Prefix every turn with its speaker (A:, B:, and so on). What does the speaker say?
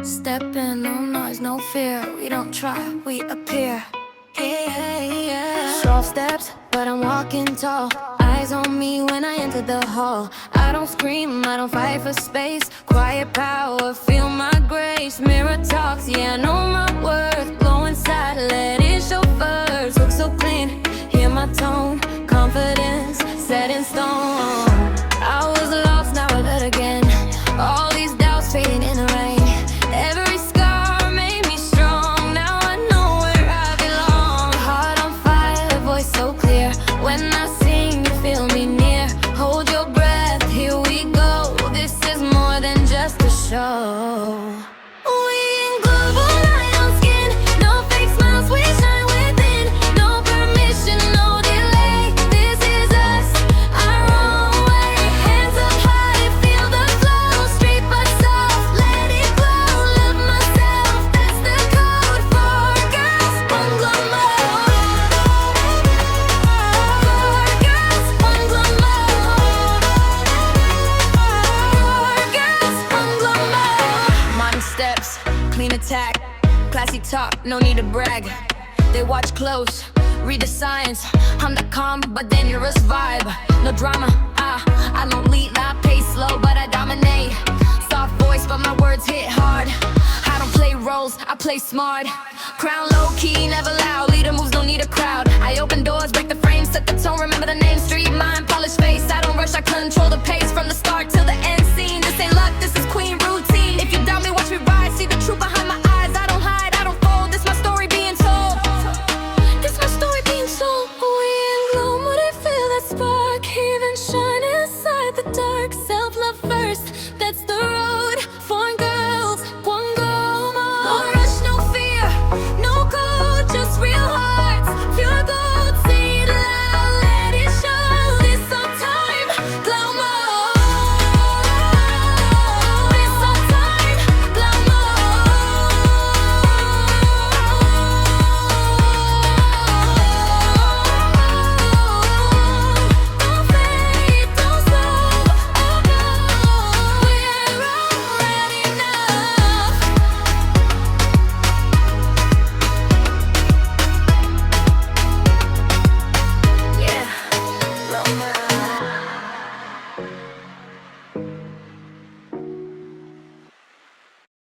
A: Stepping, no noise, no fear. We don't try, we appear. Yeah. Soft steps, but I'm walking tall. Eyes on me when I enter the hall. I don't scream, I don't fight for space. Quiet power, feel my grace. Mirror talks, yeah, I know my worth. Glow inside, let it show first. Look so clean, hear my tone. Confidence, set in stone. I was lost, now alert again. All these doubts fading in the rain. Every scar made me strong. Now I know where I belong. Heart on fire, voice so clear. When I sing, you feel me near. Hold your breath, here we go. This is more than just a show. Classy talk, no need to brag. They watch close, read the signs. I'm the calm, but dangerous vibe. No drama, I don't lead, I pace slow, but I dominate. Soft voice, but my words hit hard. I don't play roles, I play smart. Crown low key, never loud. Leader moves, don't need a crowd. I open doors, break the frame, set the tone. Remember the name, street mind, polished face. I don't rush, I control the pace from the start till the end scene. This ain't luck, this is queen routine. If you doubt me, watch me rise. See the truth behind my eyes. I don't hide, I don't fold. This my story being told. This my story being told. We in gloom, would I feel that spark? Even shine inside the dark. Self-love first,